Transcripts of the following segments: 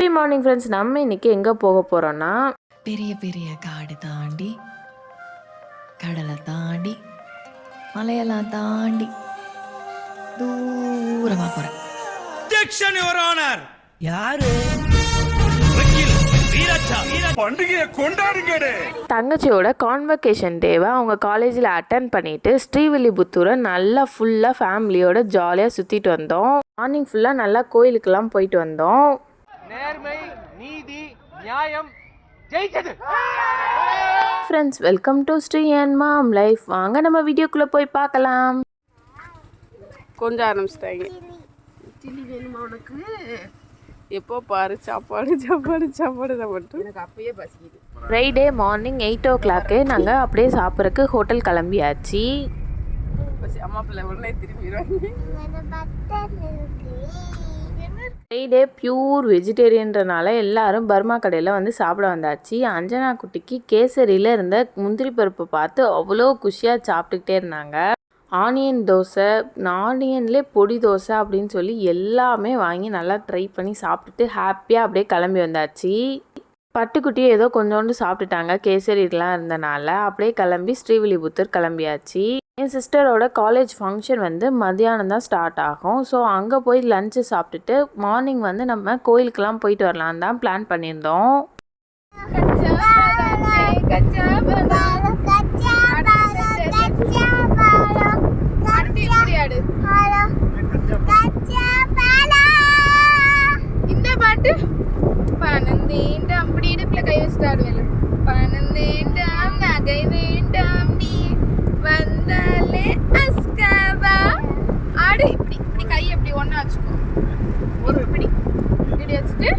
Good morning friends. நம்ம இன்னைக்கு எங்கே போக போகிறோன்னா பெரிய பெரிய காடு தாண்டி கடலை தாண்டி மலையெல்லாம் தாண்டி தூரமாக போகிறேன். தங்கச்சியோட கான்வகேஷன் டேவை அவங்க காலேஜில் அட்டன் பண்ணிட்டு ஸ்ரீவில்லிபுத்தூரை நல்லா ஃபுல்லாக ஃபேமிலியோட ஜாலியாக சுற்றிட்டு வந்தோம். மார்னிங் ஃபுல்லாக நல்லா கோயிலுக்கெல்லாம் போயிட்டு வந்தோம். நேர்மை, நீதி, நியாயம் ஜெயிச்சது. Friends, welcome to Sri and mom life. வாங்க நம்ம வீடியோக்குள்ளே போய் பார்க்கலாம். கொஞ்சம் ஆரம்பிச்சிட்டாங்க. சில்லி வேணுமா உனக்கு? எப்போ பாரு சாப்பாடு சாப்பாடு சாப்பாடு சாப்பிட்டு எனக்கு அப்பயே பசிக்குது. ஃப்ரைடே மார்னிங் 8 o'clock நாங்கள் அப்படியே சாப்பிட்றதுக்கு ஹோட்டல் கிளம்பியாச்சு. அம்மா பிள்ளை உடனே திரும்பிடுவாங்க. ஃப்ரைடே பியூர் வெஜிடேரியன்றனால எல்லாரும் பர்மா கடையில் வந்து சாப்பிட வந்தாச்சு. அஞ்சனா குட்டிக்கு கேசரியில் இருந்த முந்திரி பருப்பை பார்த்து அவ்வளோ குஷியாக சாப்பிட்டுக்கிட்டே இருந்தாங்க. ஆனியன் தோசை, ஆனியன்லேயே பொடி தோசை அப்படின்னு சொல்லி எல்லாமே வாங்கி நல்லா ட்ரை பண்ணி சாப்பிட்டுட்டு ஹாப்பியாக அப்படியே கிளம்பி வந்தாச்சு. பட்டுக்குட்டியை ஏதோ கொஞ்சோண்டு சாப்பிட்டுட்டாங்க கேசரிலாம் இருந்தனால. அப்படியே கிளம்பி ஸ்ரீவில்லிபுத்தூர் கிளம்பியாச்சு. என் சிஸ்டரோட காலேஜ் ஃபங்க்ஷன் வந்து மத்தியானம் தான் ஸ்டார்ட் ஆகும். ஸோ அங்கே போய் லஞ்சு சாப்பிட்டுட்டு மார்னிங் வந்து நம்ம கோயிலுக்கெல்லாம் போயிட்டு வரலான்னு தான் பிளான் பண்ணியிருந்தோம். இந்த பாட்டு பனந்தேண்டாம் அப்படி இடுப்புல கை வச்சுட்டு ஆடுவேல. பனந்தேண்டாம் நகை வேண்டாம் நீ வந்தாலே அஸ்காவா ஆடு. இப்படி இப்படி கை அப்படி ஒண்ணா வச்சுக்கோ. இப்படி இப்படி வச்சுட்டு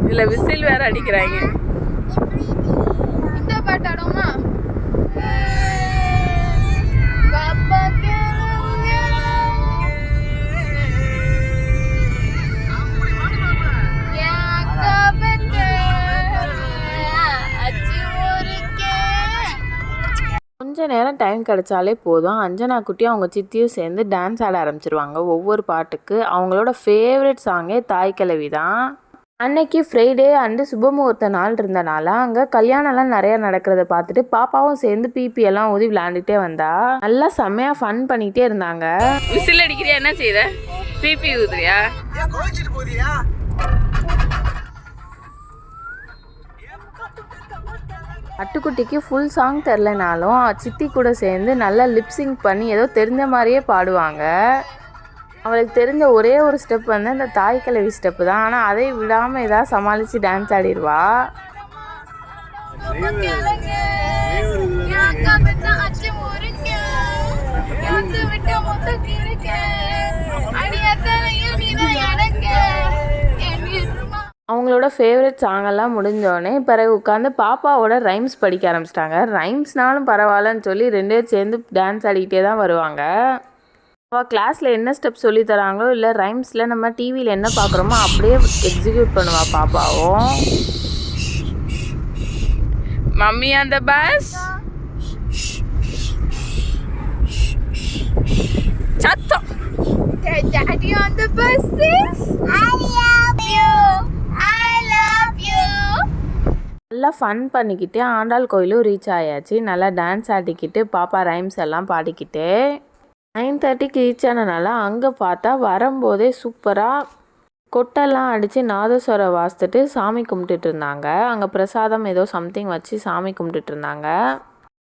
இதுல விசில் வேற அடிக்கிறாங்க. இந்த பாட்டு ஆடுமா? கொஞ்ச நேரம் டைம் கிடைச்சாலே போதும், அஞ்சனா குட்டி அவங்க சித்தியும் சேர்ந்து டான்ஸ் ஆட ஆரம்பிச்சிருவாங்க. ஒவ்வொரு பாட்டுக்கு அவங்களோட ஃபேவரட் சாங்கே தாய் கிழவி தான். அன்னைக்கு ஃப்ரைடே அண்டு சுபமுகூர்த்த நாள் இருந்தனால அங்கே கல்யாணம்லாம் நிறையா நடக்கிறத பார்த்துட்டு பாப்பாவும் சேர்ந்து பிபி எல்லாம் ஊதி விளையாண்டுட்டே வந்தா. நல்லா செம்மையாக ஃபன் பண்ணிகிட்டே இருந்தாங்க. விசில் அடிக்கிறியா? என்ன செய்த? பிபி ஊதுறியா? அட்டுக்குட்டிக்கு ஃபுல் சாங் தெரிலனாலும் சித்தி கூட சேர்ந்து நல்லா லிப்சிங் பண்ணி ஏதோ தெரிஞ்ச மாதிரியே பாடுவாங்க. அவளுக்கு தெரிஞ்ச ஒரே ஒரு ஸ்டெப் வந்து அந்த தாய் கிழவி ஸ்டெப்பு தான். ஆனால் அதை விடாமல் ஏதாவது சமாளித்து டான்ஸ் ஆடிடுவா. அவங்களோட ஃபேவரட் சாங்கெல்லாம் முடிஞ்சோடனே பிறகு உட்காந்து பாப்பாவோட ரைம்ஸ் படிக்க ஆரம்பிச்சிட்டாங்க. ரைம்ஸ்னாலும் பரவாயில்லன்னு சொல்லி 2 பேர் சேர்ந்து டான்ஸ் ஆடிக்கிட்டே தான் வருவாங்க. அவள் கிளாஸில் என்ன ஸ்டெப் சொல்லி தராங்களோ இல்லை ரைம்ஸில் நம்ம டிவியில் என்ன பார்க்குறோமோ அப்படியே எக்ஸிக்யூட் பண்ணுவாள் பாப்பாவும். மம்மி அந்த பஸ் சத்தம். Daddy on the bus is I love you. I love you. நல்லா ஃபன் பண்ணிக்கிட்டு ஆண்டாள் கோயிலும் ரீச் ஆயாச்சு. நல்லா டான்ஸ் ஆடிக்கிட்டு பாப்பா ரைம்ஸ் எல்லாம் பாடிக்கிட்டு 9:30க்கு ரீச் ஆனனால அங்கே பார்த்தா வரும்போதே சூப்பராக கொட்டெல்லாம் அடித்து நாதஸ்வரம் வாசித்துட்டு சாமி கும்பிட்டுட்டு இருந்தாங்க. அங்கே பிரசாதம் ஏதோ சம்திங் வச்சு சாமி கும்பிட்டுட்டு இருந்தாங்க.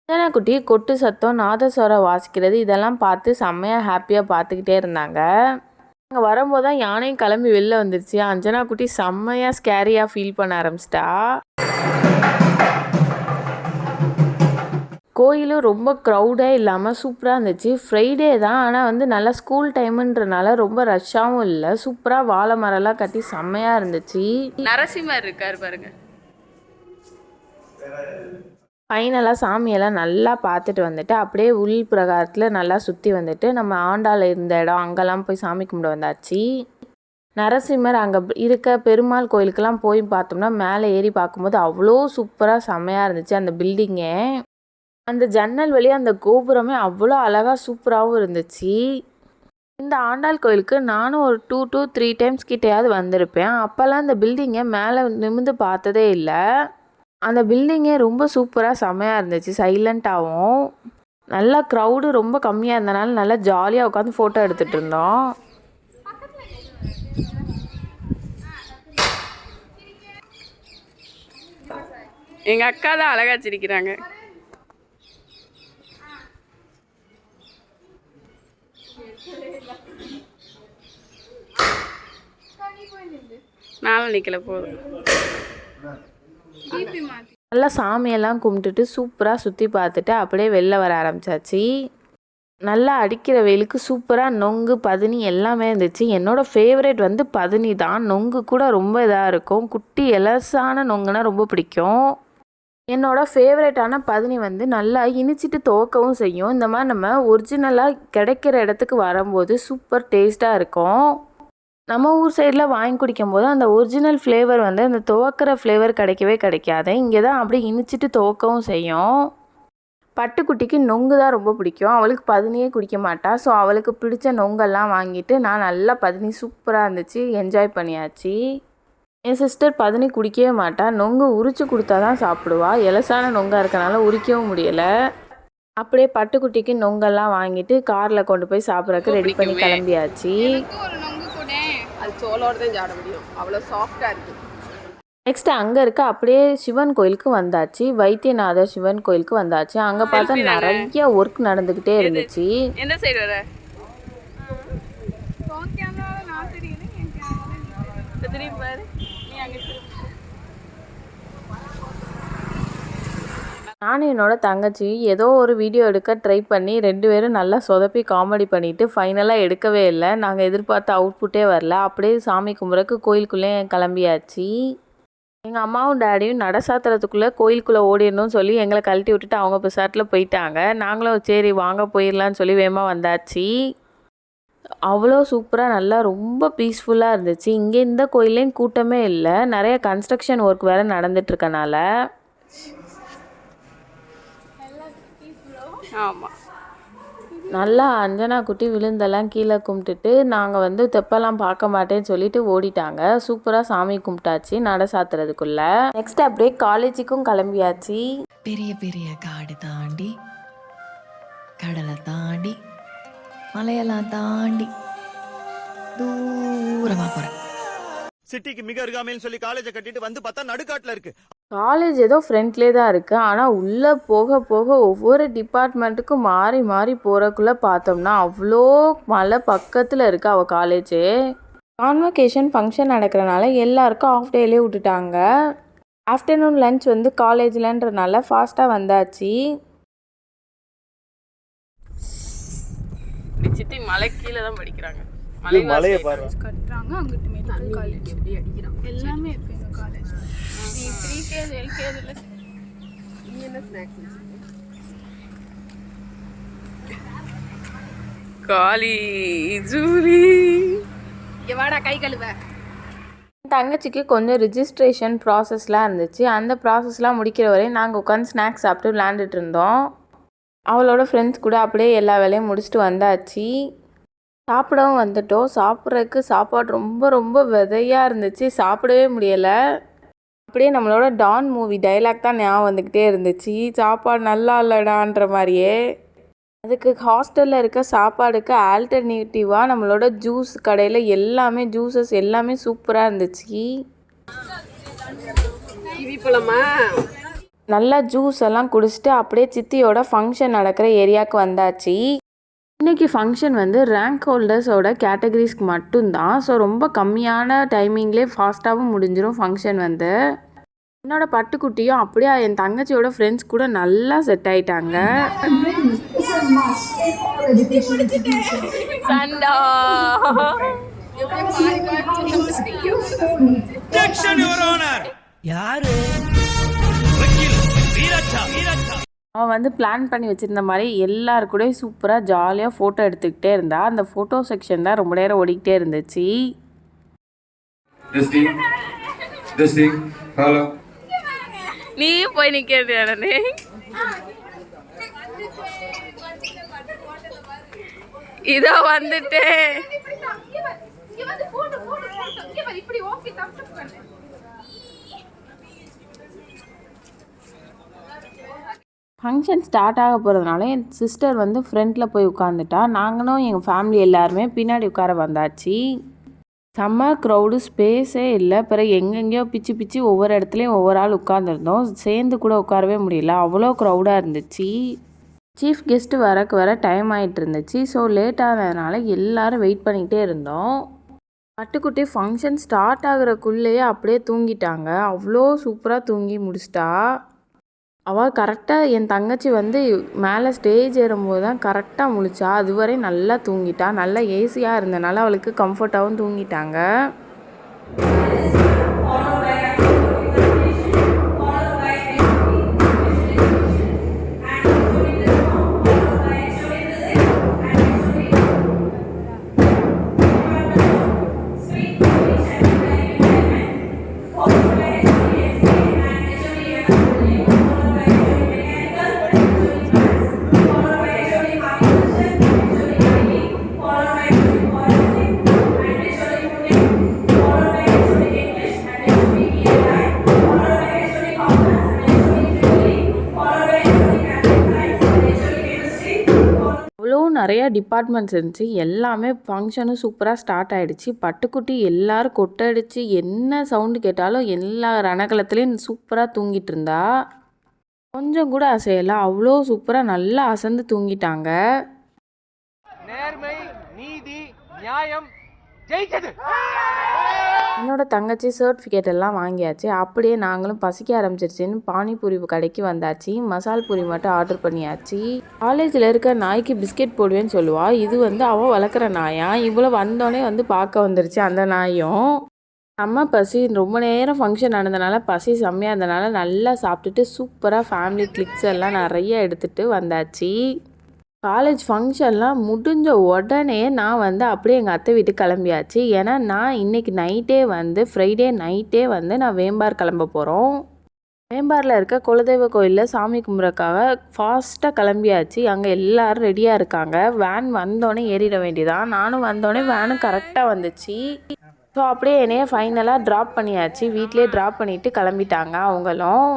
அஞ்சனா குட்டி கொட்டு சத்தம், நாதஸ்வரம் வாசிக்கிறது இதெல்லாம் பார்த்து செம்மையாக ஹாப்பியாக பார்த்துக்கிட்டே இருந்தாங்க. அங்கே வரும்போது தான் யானையும் கிளம்பி வெளில வந்துருச்சு. அஞ்சனா குட்டி செம்மையாக ஸ்கேரியாக ஃபீல் பண்ண ஆரம்பிச்சிட்டா. கோயிலும் ரொம்ப க்ரௌடாக இல்லாமல் சூப்பராக இருந்துச்சு. ஃப்ரைடே தான், ஆனால் வந்து நல்லா ஸ்கூல் டைமுன்றனால ரொம்ப ரஷ்ஷாகவும் இல்லை. சூப்பராக வாழை மரம்லாம் கட்டி செம்மையாக இருந்துச்சு. நரசிம்மர் இருக்கார் பாருங்க. ஃபைனலாக சாமியெல்லாம் நல்லா பார்த்துட்டு வந்துட்டு அப்படியே உள் பிரகாரத்தில் நல்லா சுற்றி வந்துட்டு நம்ம ஆண்டாள் இருந்த இடம் அங்கெல்லாம் போய் சாமி கும்பிட வந்தாச்சு. நரசிம்மர் அங்கே இருக்க பெருமாள் கோயிலுக்கெல்லாம் போய் பார்த்தோம்னா மேலே ஏறி பார்க்கும்போது அவ்வளோ சூப்பராக செம்மையாக இருந்துச்சு அந்த பில்டிங்கே. அந்த ஜன்னல் வழியாக அந்த கோபுரமே அவ்வளோ அழகாக சூப்பராகவும் இருந்துச்சு. இந்த ஆண்டாள் கோயிலுக்கு நானும் ஒரு 2 to 3 டைம்ஸ் கிட்டையாவது வந்திருப்பேன். அப்போல்லாம் இந்த பில்டிங்கை மேலே நிமிர்ந்து பார்த்ததே இல்லை. அந்த பில்டிங்கே ரொம்ப சூப்பராக செம்மையாக இருந்துச்சு, சைலண்ட்டாகவும். நல்லா க்ரௌடு ரொம்ப கம்மியாக இருந்தனால நல்லா ஜாலியாக உட்காந்து ஃபோட்டோ எடுத்துகிட்டு இருந்தோம். எங்கள் அக்கா தான் அழகா சிரிக்கிறாங்க. நானும் நிற்கல போதும். நல்லா சாமியெல்லாம் கும்பிட்டுட்டு சூப்பராக சுற்றி பார்த்துட்டு அப்படியே வெளில வர ஆரம்பித்தாச்சு. நல்லா அடிக்கிற வெயிலுக்கு சூப்பராக நொங்கு பதனி எல்லாமே இருந்துச்சு. என்னோடய ஃபேவரேட் வந்து பதனி தான். நொங்கு கூட ரொம்ப இதாக இருக்கும். குட்டி எலசான நொங்குனா ரொம்ப பிடிக்கும். என்னோடய ஃபேவரேட்டான பதனி வந்து நல்லா இனிச்சிட்டு துவக்கவும் செய்யும். இந்த மாதிரி நம்ம ஒரிஜினலாக கிடைக்கிற இடத்துக்கு வரும்போது சூப்பர் டேஸ்ட்டாக இருக்கும். நம்ம ஊர் சைடில் வாங்கி குடிக்கும்போது அந்த ஒரிஜினல் ஃப்ளேவர் வந்து அந்த துவக்கிற ஃப்ளேவர் கிடைக்கவே கிடைக்காது. இங்கே தான் அப்படியே இனிச்சிட்டு துவக்கவும் செய்யும். பட்டுக்குட்டிக்கு நொங்கு தான் ரொம்ப பிடிக்கும். அவளுக்கு பதனியே குடிக்க மாட்டா. ஸோ அவளுக்கு பிடிச்ச நொங்கெல்லாம் வாங்கிட்டு நான் நல்லா பதனி சூப்பராக இருந்துச்சு, என்ஜாய் பண்ணியாச்சு. என் சிஸ்டர் பதனி குடிக்கவே மாட்டா. நொங்கு உரிச்சு கொடுத்தா தான் சாப்பிடுவா. எலசான நொங்காக இருக்கனால உரிக்கவும் முடியலை. அப்படியே பட்டுக்குட்டிக்கு நொங்கெல்லாம் வாங்கிட்டு காரில் கொண்டு போய் சாப்பிட்றதுக்கு ரெடி பண்ணி கிளம்பியாச்சு. அது சோளோட தான் சாப்பிட முடியும், அவ்வளோ சாஃப்டாக இருக்குது. நெக்ஸ்ட் அங்கே இருக்க அப்படியே சிவன் கோயிலுக்கு வந்தாச்சு. வைத்தியநாதர் சிவன் கோயிலுக்கு வந்தாச்சு. அங்கே பார்த்தா நிறைய ஒர்க் நடந்துக்கிட்டே இருந்துச்சு. எந்த சைடு வர நானும் என்னோட தங்கச்சி ஏதோ ஒரு வீடியோ எடுக்க ட்ரை பண்ணி 2 பேரும் நல்லா சொதப்பி காமெடி பண்ணிவிட்டு ஃபைனலாக எடுக்கவே இல்லை. நாங்கள் எதிர்பார்த்த அவுட்புட்டே வரல. அப்படியே சாமி கும்பிட்றக்கு கோயிலுக்குள்ளே கிளம்பியாச்சு. எங்கள் அம்மாவும் டேடியும் நட சாத்திரத்துக்குள்ளே கோயிலுக்குள்ளே ஓடிடணும்னு சொல்லி எங்களை கழட்டி விட்டுட்டு அவங்க பிசாட்டில் போயிட்டாங்க. நாங்களும் சரி வாங்க போயிடலான்னு சொல்லி வேகமாக வந்தாச்சு. அவ்வளோ சூப்பராக நல்லா ரொம்ப பீஸ்ஃபுல்லாக இருந்துச்சு. இங்கே இந்த கோயிலையும் கூட்டமே இல்லை. நிறைய கன்ஸ்ட்ரக்ஷன் ஒர்க் வேறு நடந்துட்டுருக்கனால. ஆமாம், நல்லா அஞ்சனா குட்டி விழுந்தெல்லாம் கீழே கும்பிட்டுட்டு நாங்கள் வந்து தெப்பெல்லாம் பார்க்க மாட்டேன்னு சொல்லிட்டு ஓடிட்டாங்க. சூப்பராக சாமி கும்பிட்டாச்சு நட சாத்துறதுக்குள்ள. நெக்ஸ்ட் அப்படியே காலேஜுக்கும் கிளம்பியாச்சு. பெரிய பெரிய காடு தாண்டி, கடலை தாண்டி, மலையெல்லாம் தாண்டி தூரமாக போகிறேன். சிட்டிக்கு மிக அருகாமைன்னு சொல்லி காலேஜை கட்டிட்டு வந்து பார்த்தா நடுக்காட்டில் இருக்கு. காலேஜ் ஏதோ ஃப்ரண்ட்லேயே தான் இருக்குது. ஆனால் உள்ளே போக போக ஒவ்வொரு டிபார்ட்மெண்ட்டுக்கும் மாறி மாறி போகிறக்குள்ளே பார்த்தோம்னா அவ்வளோ மலை பக்கத்தில் இருக்குது அவள் காலேஜு. கான்வகேஷன் ஃபங்க்ஷன் நடக்கிறனால எல்லாருக்கும் ஆஃப் டேலே விட்டுட்டாங்க. ஆஃப்டர்நூன் லன்ச் வந்து காலேஜில்ன்றனால ஃபாஸ்ட்டாக வந்தாச்சு. சித்தி மலை கீழே தான் படிக்கிறாங்க. மலையை பாரு கட்டுறாங்க. அங்கிட்டு மெடிக்கல் காலேஜ் எப்படி அடிக்கிறாங்க எல்லாமே இருக்கு எங்க காலேஜ். நீ 3K LKல நீ என்ன ஸ்நாக்ஸ் காலி ஜூலி வாடா கை கழுவ. தங்கச்சிக்கு கொஞ்சம் ரிஜிஸ்ட்ரேஷன் ப்ராசஸ்லாம் இருந்துச்சு. அந்த ப்ராசஸ்லாம் முடிக்கிற வரையும் நாங்கள் உட்காந்து ஸ்நாக்ஸ் சாப்பிட்டு விளையாண்டுட்டு இருந்தோம். அவளோட ஃப்ரெண்ட்ஸ் கூட அப்படியே எல்லா வேலையும் முடிச்சுட்டு வந்தாச்சு. சாப்பிடவும் வந்துட்டோம். சாப்பிட்றதுக்கு சாப்பாடு ரொம்ப ரொம்ப விதையாக இருந்துச்சு. சாப்பிடவே முடியலை. அப்படியே நம்மளோட டான் மூவி டைலாக் தான் ஞாபகம் வந்துக்கிட்டே இருந்துச்சு. சாப்பாடு நல்லா இல்லைடான்ற மாதிரியே. அதுக்கு ஹாஸ்டலில் இருக்க சாப்பாடுக்கு ஆல்டர்னேட்டிவாக நம்மளோட ஜூஸ் கடையில் எல்லாமே ஜூஸஸ் எல்லாமே சூப்பராக இருந்துச்சு. நல்லா ஜூஸ் எல்லாம் குடிச்சிட்டு அப்படியே சித்தியோட ஃபங்க்ஷன் நடக்கிற ஏரியாவுக்கு வந்தாச்சு. இன்றைக்கி ஃபங்க்ஷன் வந்து ரேங்க் ஹோல்டர்ஸோட கேட்டகரிஸ்க்கு மட்டும்தான். ஸோ ரொம்ப கம்மியான டைமிங்லேயே ஃபாஸ்ட்டாகவும் முடிஞ்சிடும் ஃபங்க்ஷன் வந்து. என்னோடய பட்டுக்குட்டியும் அப்படியே என் தங்கச்சியோட ஃப்ரெண்ட்ஸ் கூட நல்லா செட் ஆகிட்டாங்க. அவன் வந்து பிளான் பண்ணி வச்சுருந்த மாதிரி எல்லாரு கூடயும் சூப்பராக ஜாலியாக ஃபோட்டோ எடுத்துக்கிட்டே இருந்தா. அந்த ஃபோட்டோ செக்ஷன் தான் ரொம்ப நேரம் ஓடிக்கிட்டே இருந்துச்சு. Testing. Hello. நீயும் போய் நிற்கிறது உடனே இதோ வந்துட்டேன். ஃபங்க்ஷன் ஸ்டார்ட் ஆக போகிறதுனால என் சிஸ்டர் வந்து ஃப்ரண்ட்டில் போய் உட்காந்துட்டா. நாங்களும் எங்கள் ஃபேமிலி எல்லாருமே பின்னாடி உட்கார வந்தாச்சு. செம்ம க்ரௌடு, ஸ்பேஸே இல்லை. பிறகு எங்கெங்கேயோ பிச்சு பிச்சு ஒவ்வொரு இடத்துலையும் ஒவ்வொரு ஆள் உட்காந்துருந்தோம். சேர்ந்து கூட உட்காரவே முடியல, அவ்வளோ க்ரௌடாக இருந்துச்சு. சீஃப் கெஸ்ட்டு வர டைம் ஆகிட்டு இருந்துச்சு. ஸோ லேட் ஆனதுனால எல்லோரும் வெயிட் பண்ணிக்கிட்டே இருந்தோம். பட்டுக்குட்டி ஃபங்க்ஷன் ஸ்டார்ட் ஆகுறக்குள்ளேயே அப்படியே தூங்கிட்டாங்க. அவ்வளோ சூப்பராக தூங்கி முடிச்சிட்டா. அவள் கரெக்டாக என் தங்கச்சி வந்து மேலே ஸ்டேஜ் ஏறும்போது தான் கரெக்டாக முழிச்சா. அதுவரை நல்லா தூங்கிட்டா. நல்லா ஏசியாக இருந்தனால அவளுக்கு கம்ஃபர்ட்டாகவும் தூங்கிட்டாங்க. நிறையா டிபார்ட்மெண்ட்ஸ் இருந்துச்சு. எல்லாமே ஃபங்க்ஷனும் சூப்பராக ஸ்டார்ட் ஆகிடுச்சு. பட்டுக்குட்டி எல்லோரும் கொட்டடிச்சு என்ன சவுண்டு கேட்டாலும் எல்லா ரணகலத்துலேயும் சூப்பராக தூங்கிட்டு இருந்தா. கொஞ்சம் கூட அசையலை, அவ்வளோ சூப்பராக நல்லா அசந்து தூங்கிட்டாங்க. நேர்மை, நீதி, நியாயம் ஜெயிச்சது. என்னோட தங்கச்சி சர்டிஃபிகேட் எல்லாம் வாங்கியாச்சு. அப்படியே நாங்களும் பசிக்க ஆரம்பிச்சிருச்சுன்னு பானிபூரி கடைக்கு வந்தாச்சு. மசால் பூரி மட்டும் ஆர்டர் பண்ணியாச்சு. காலேஜில் இருக்க நாய்க்கு பிஸ்கெட் போடுவேன்னு சொல்லுவாள். இது வந்து அவள் வளர்க்குற நாயா. இவ்வளோ வந்தோடனே வந்து பார்க்க வந்துருச்சு அந்த நாயும். செம்ம பசி, ரொம்ப நேரம் ஃபங்க்ஷன் நடந்தனால பசி செம்மையாக இருந்தனால நல்லா சாப்பிட்டுட்டு சூப்பராக ஃபேமிலி கிளிக்ஸ் எல்லாம் நிறைய எடுத்துகிட்டு வந்தாச்சு. காலேஜ் ஃபங்க்ஷன்லாம் முடிஞ்ச உடனே நான் வந்து அப்படியே எங்கள் அத்தை வீட்டுக்கு கிளம்பியாச்சு. ஏன்னா நான் இன்றைக்கி நைட்டே வந்து ஃப்ரைடே நைட்டே வந்து நான் வேம்பார் கிளம்ப போகிறோம். வேம்பாரில் இருக்க குலதெய்வ கோயிலில் சாமி கும்பிட்றக்காக ஃபாஸ்ட்டாக கிளம்பியாச்சு. அங்கே எல்லோரும் ரெடியாக இருக்காங்க. வேன் வந்தோடனே ஏறிட வேண்டியதான். நானும் வந்தோடனே வேனும் கரெக்டாக வந்துச்சு. ஸோ அப்படியே என்னையே ஃபைனலாக ட்ராப் பண்ணியாச்சு. வீட்டிலே ட்ராப் பண்ணிவிட்டு கிளம்பிட்டாங்க அவங்களும்.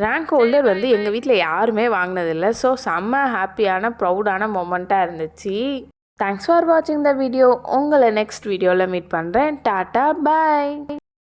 ரேங்க் ஹோல்டர் வந்து எங்கள் வீட்டில் யாருமே வாங்கினதில்லை. ஸோ செம்ம ஹாப்பியான ப்ரௌடான மொமெண்ட்டாக இருந்துச்சு. தேங்க்ஸ் ஃபார் வாட்சிங் த வீடியோ. உங்களை நெக்ஸ்ட் வீடியோவில் மீட் பண்ணுறேன். டாட்டா, பாய்.